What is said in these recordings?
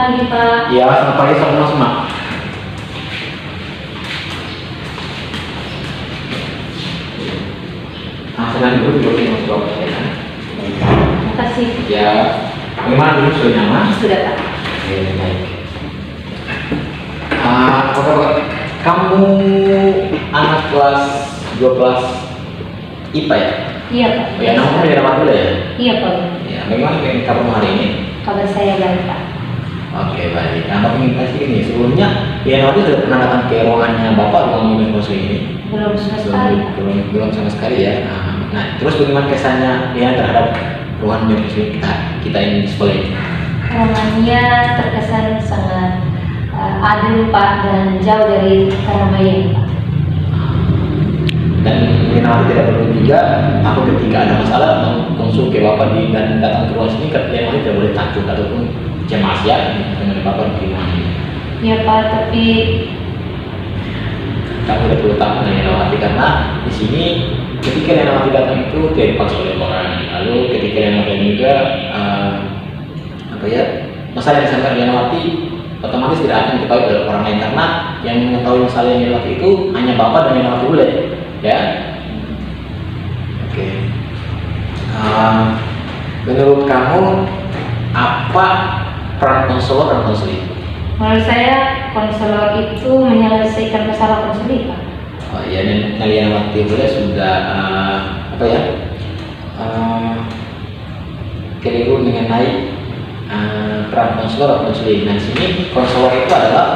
pagi, Pak. Iya, selamat pagi sama-sama. Nah, senang dulu di masuk ya. Terima kasih. Ya, bagaimana dulu sudah nyaman? Sudah, Pak. Oke, baik. Apa kabar? Kamu anak kelas 12 IPA ya? Iya, Pak. Ya, namanya dirawat dulu ya? Iya, Pak. Ya, bagaimana kamu hari ini? Kabar saya baik, Pak. Oke, baik. Nah, Bapak ingin kasih ini, sebelumnya Yanawati sudah pernah datang ke ruangannya Bapak ruang unit konseling ini? Belum sama sekali, Pak. Belum sama sekali ya. Nah, terus bagaimana kesannya ya terhadap ruangan unit konseling kita ini di sekolah ini? Ruangannya terkesan sangat adil, Pak, dan jauh dari keramaian, Pak. Dan Yanawati tidak perlu juga, aku ketika ada masalah konsul ke Bapak dan datang ke ruang sini, Yanawati tidak boleh takut ataupun cemas ya dengan Bapak di ruangan ini. Iya, Pak, tapi Kamu tidak perlu takut dengan Yanawati karena di sini ketika Yanawati datang itu tidak dipaksa oleh orang. Lalu ketika Yanawati juga masalah yang disampaikan Yanawati otomatis tidak akan diketahui oleh orang lain karena yang mengetahui masalah Yanawati itu hanya Bapak dan Yanawati boleh ya. Oke. Menurut kamu apa peran konselor dan konseling? menurut saya konselor itu menyelesaikan masalah konseling, Pak. Oh iya, dan kalian waktu boleh sudah keliru mengenai peran konselor atau konseling. Nah, di sini konselor itu adalah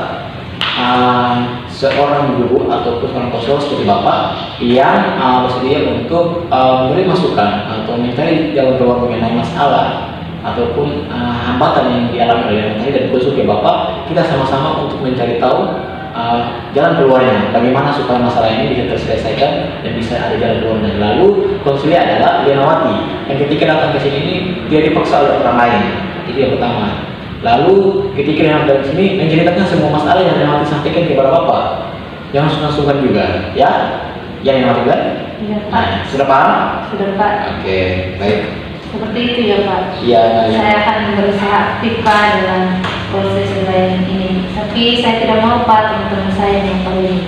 seorang guru ataupun seorang konselor seperti Bapak yang bersedia untuk memberi masukan atau mencari jalan keluar mengenai masalah ataupun hambatan yang dialami oleh yang tadi dan khusus ke Bapak, kita sama-sama untuk mencari tahu jalan keluarnya, bagaimana supaya masalah ini bisa terselesaikan dan bisa ada jalan keluarnya. Lalu konseling adalah Yanawati yang ketika datang ke sini ini dia dipaksa oleh orang lain, itu yang pertama. Lalu ketika dia datang ke sini menceritakan semua masalah yang Yanawati sampaikan kepada Bapak, jangan sungkan-sungkan juga, ya? Ya Yanawati kan? Iya, Pak. Sudah paham? Sudah, Pak. Oke, baik. Seperti itu ya, Pak. Iya, Saya akan berusaha aktif, Pak, dalam proses layanan ini. Tapi saya tidak mau, Pak, teman-teman saya yang tahu ini.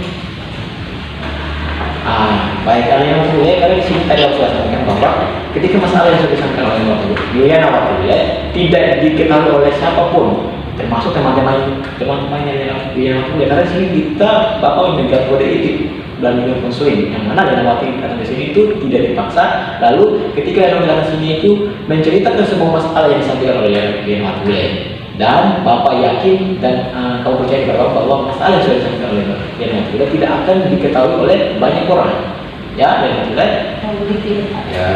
Baik, kalian boleh, kalian di sini tadi aku sudah sampaikan bahwa ketika masalah yang sudah disampaikan oleh Bapak Yanawati tidak diketahui oleh siapapun, termasuk teman-teman yang Yanawati, karena di sini Bapak memegang kode etik dan unit konseling yang mana Yanawati datang ke sini itu tidak dipaksa. Lalu ketika Yanawati datang ke sini itu menceritakan semua masalah yang disampaikan oleh Yanawati dan Bapak yakin dan kamu percaya kepada Bapak bahwa masalah yang sudah disampaikan oleh Yanawati tidak akan diketahui oleh banyak orang ya Yanawati. Begitu, Pak. Ya.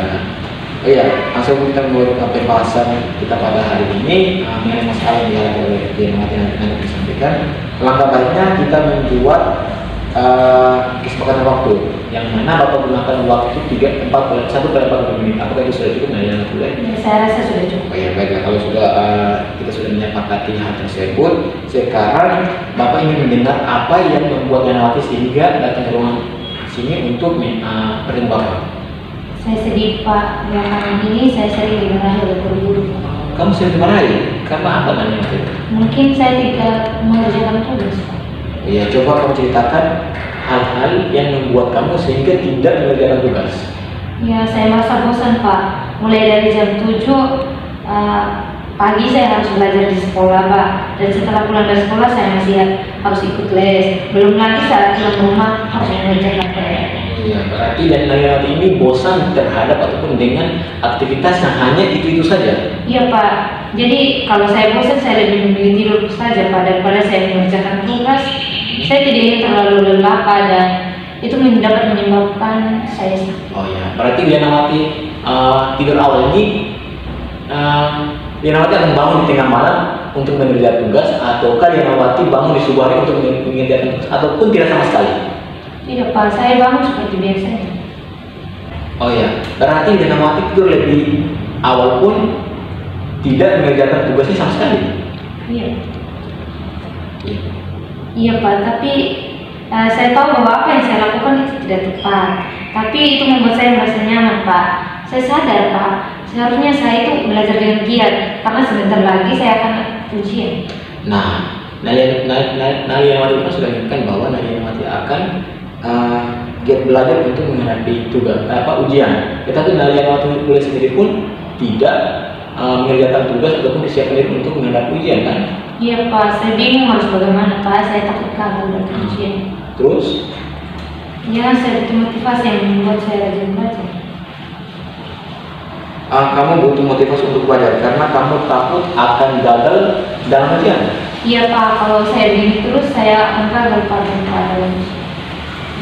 Oh iya, langsung kita buat pembahasan kita pada hari ini mengenai masalah yang dihadapi oleh Yanawati yang nanti disampaikan. Langkah baiknya kita membuat kesepakatan waktu yang mana Bapak gunakan waktu 1 kali 40 menit. Apakah itu sudah cukup? Nah, yang Ya, saya rasa sudah cukup. oh ya, baiklah, kalau sudah kita sudah menyepakati hal tersebut, sekarang Bapak ingin mendengar apa yang membuat Yanawati sehingga datang ke ruangan sini untuk bertemu Bapak. Saya sedih, Pak. Belakangan ini saya sering dimarahi oleh guru-guru. Kamu sering dimarahi? Karena apa namanya itu? Mungkin saya tidak mengerjakan tugas, Pak. Ya, coba kamu ceritakan hal-hal yang membuat kamu sehingga tidak mengerjakan tugas. Ya, saya merasa bosan, Pak. Mulai dari jam 7 pagi saya harus belajar di sekolah, Pak. Dan setelah pulang dari sekolah saya masih harus ikut les. Belum lagi saat pulang rumah harus mengerjakan PR. Iya, berarti dan Yanawati ini bosan terhadap ataupun dengan aktivitas yang hanya itu saja. Iya, Pak. Jadi kalau saya bosan saya lebih memilih tidur saja, Pak, daripada saya mengerjakan tugas. Saya tidak ingin terlalu lelah, Pak, dan itu dapat menyebabkan saya sakit. Oh ya, berarti Yanawati tidur awal ini Yanawati akan bangun di tengah malam untuk mengerjakan tugas, ataukah Yanawati bangun di subuh hari untuk mengerjakan tugas, ataupun tidak sama sekali? Tidak, Pak, saya bangun seperti biasanya. Oh ya, berarti Yanawati tidur lebih awal pun tidak mengerjakan tugasnya sama sekali. Iya. Iya. Iya, Pak, tapi saya tahu bahwa apa yang saya lakukan itu tidak tepat. Tapi itu membuat saya merasa nyaman, Pak. Saya sadar, Pak, seharusnya saya itu belajar dengan giat karena sebentar lagi saya akan ujian. Nah, Nalia Mati kan sudah ingatkan bahwa Nalia Mati akan giat belajar untuk menghadapi tugas ujian. Tetapi Nalia Mati kuliah sendiri pun tidak mengerjakan tugas ataupun disiapkan diri untuk menghadapi ujian kan? Iya Pak, saya bingung harus bagaimana Pak, saya takut gagal dari ujian. Terus? Ya, saya butuh motivasi yang membuat saya rajin belajar. Kamu butuh motivasi untuk belajar karena kamu takut akan gagal dalam ujian. Iya Pak, kalau saya begini terus saya akan gagal pada dalam ujian.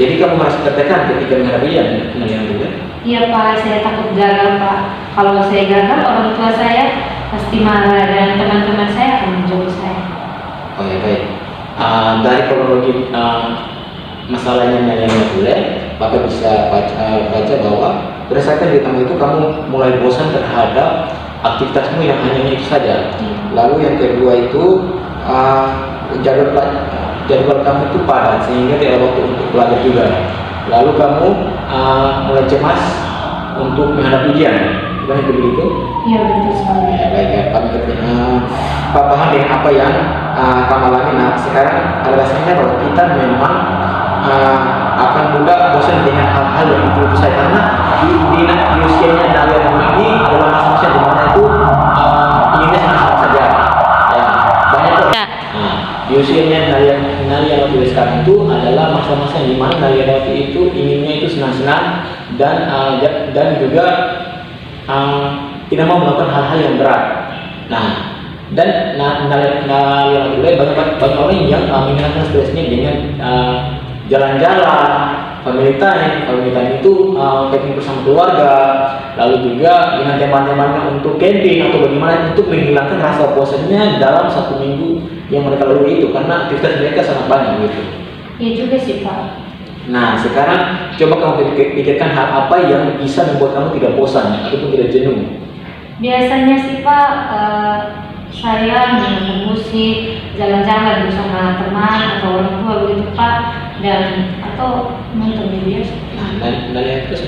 Jadi kamu merasa tertekan ketika menghadapi ujian, Nalia juga? Iya Pak, saya takut gagal Pak. Kalau saya gagal, orang tua saya pasti marah dan teman-teman saya akan menjauhi saya. Oh ya baik. Dari kronologi masalahnya Nalia Mati, Bapak bisa baca bahwa berdasarkan di tamu itu kamu mulai bosan terhadap aktivitasmu yang hanya itu saja. Lalu yang kedua itu jadwal kamu itu padat sehingga tidak ada waktu untuk belajar juga. Lalu kamu mulai cemas untuk menghadapi ujian. Bukan itu begitu? Iya betul sekali. Ya, baik ya, Pak paham dengan apa yang kamu alami. Nah, sekarang alasannya bahwa kita memang akan mudah bosan dengan hal-hal yang itu saja karena di usianya Nalia ini adalah masa-masa di mana itu inginnya senang-senang saja. Ya, banyak kok. Di usianya Nalia Mati sekarang itu adalah masa-masa di mana Nalia Mati itu inginnya itu senang-senang dan juga tidak mau melakukan hal-hal yang berat. Nah, dan Nalia Mati banyak orang yang menghilangkan stresnya dengan jalan-jalan, family time itu camping bersama keluarga, lalu juga dengan teman-temannya untuk camping atau bagaimana untuk menghilangkan rasa bosannya dalam 1 minggu yang mereka lalui itu karena aktivitas mereka sangat banyak gitu. Iya juga sih Pak. Nah sekarang coba kamu pikirkan hal apa yang bisa membuat kamu tidak bosan ataupun tidak jenuh. Biasanya sih Pak, saya mendengarkan musik, jalan-jalan bersama teman atau orang tua begitu Pak, dan atau nonton media. Nah, Nalia terus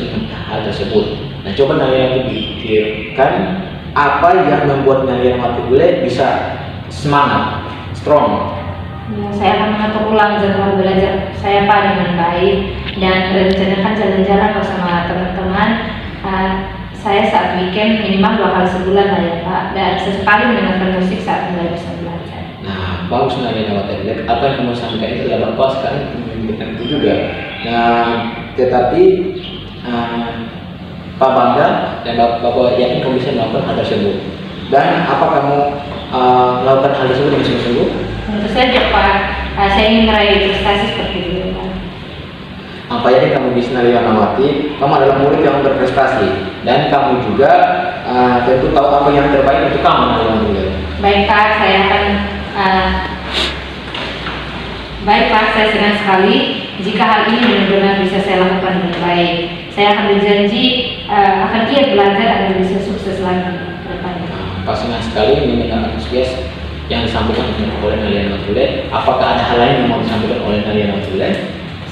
hal tersebut. Nah, coba Nalia pikirkan apa yang membuat Nalia Mati bisa semangat, strong. Ya, saya akan mengatur ulang jadwal belajar saya Pak dengan baik dan rencanakan jalan-jalan bersama teman-teman. Saya saat weekend minimal 2 kali sebulan lah ya Pak, dan sesekali mendengarkan musik saat mulai bisa belajar. Nah, bagus Nalia Mati. Apa yang kamu sampaikan itu adalah Bapak sekarang memikirkan itu juga. Nah, tetapi Pak bangga dan Bapak yakin kamu bisa melakukan hal tersebut. Dan apa kamu melakukan hal tersebut dengan sungguh-sungguh? Tentu saja Pak, saya ingin meraih prestasi seperti itu Pak. Apa yakin kamu bisa Nalia Mati? Kamu adalah murid yang berprestasi dan kamu juga tentu tahu apa yang terbaik untuk kamu Nalia Mati. Baik Pak, saya akan baik Pak, saya senang sekali jika hal ini benar-benar bisa saya lakukan dengan baik. Saya akan berjanji akan giat belajar agar bisa sukses lagi ke depannya. Pak senang sekali mendengar antusias yang disampaikan oleh Nalia Mati. Apakah ada hal lain yang mau disampaikan oleh Nalia Mati?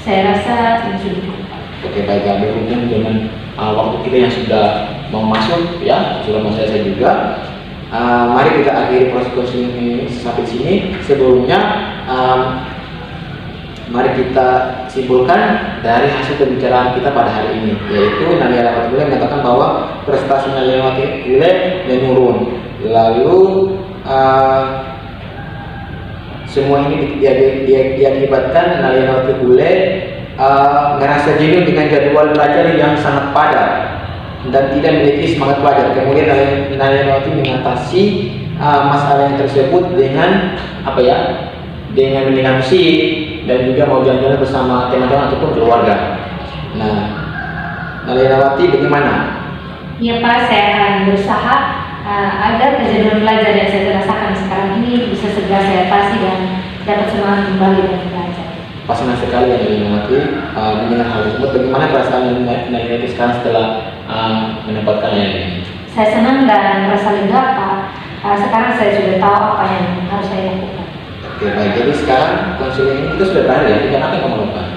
Saya rasa ini sudah cukup. Oke, baik, berhubung dengan waktu kita yang sudah mau masuk ya, sudah mau selesai juga. Mari kita akhiri proses konseling ini sampai sini. Sebelumnya mari kita simpulkan dari hasil pembicaraan kita pada hari ini, yaitu Nalia Mati mengatakan bahwa prestasi Nalia Mati menurun. Lalu semua ini diakibatkan Nalia Mati merasa jenuh dengan jadwal belajar yang sangat padat dan tidak memiliki semangat belajar. Kemudian Nalia Mati mengatasi masalah yang tersebut dengan dengan mendengar musik dan juga mau jalan-jalan bersama teman-teman ataupun keluarga. Nah, Nalia Mati bagaimana? Ya Pak, saya akan berusaha agar kejadian belajar yang saya rasakan sekarang ini bisa segera saya atasi dan dapat semangat kembali dan belajar. Pas senang sekali ya Nalia Mati mendengar hal tersebut. Bagaimana perasaan Nalia Mati sekarang setelah mendapatkan ini? Saya senang dan merasa lega Pak. Sekarang saya sudah tahu apa yang harus saya lakukan. Oke, baik. Jadi sekarang konseling ini itu sudah berakhir ya. Dan apa yang kamu lakukan?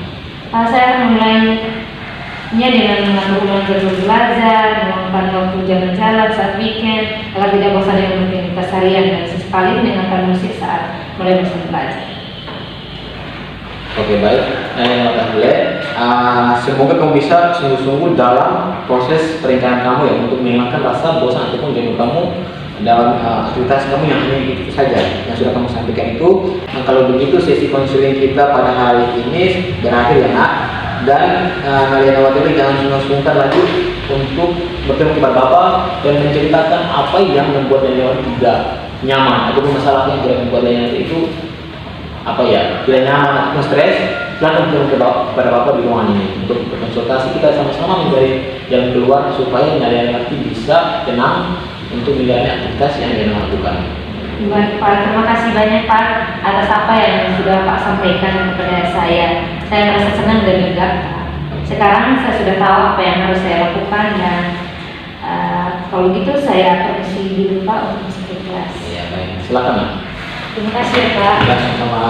Saya akan mulainya dengan mengatur ulang jadwal belajar, meluangkan waktu jalan-jalan saat weekend agar tidak bosan dengan rutinitas harian dan sesekali mendengarkan musik saat mulai bosan belajar. Oke, baik. Nah, yang semoga kamu bisa sungguh-sungguh dalam proses pernikahan kamu ya, untuk menghilangkan rasa bosan ataupun jenuh kamu dalam aktivitas kamu yang hanya itu saja yang sudah kamu sampaikan itu. Nah, kalau begitu sesi konseling kita pada hari ini berakhir ya nak. Dan kalian awal jangan sungkan lagi untuk bertemu kepada Bapak dan menceritakan apa yang membuat kalian tidak nyaman ataupun masalah yang tidak membuat kalian itu tidak nyaman ataupun stres. Silahkan bertemu kepada Bapak di ruangan ini untuk berkonsultasi, kita sama-sama mencari jalan keluar supaya kalian nanti bisa tenang untuk menjalani aktivitas yang kalian lakukan. Baik Pak, terima kasih banyak Pak atas apa yang sudah Pak sampaikan kepada saya. Saya merasa senang dan lega. Sekarang saya sudah tahu apa yang harus saya lakukan dan kalau gitu saya permisi dulu Pak untuk masuk ke kelas. Iya baik, silakan. Terima kasih ya Pak. Ya, sama-sama.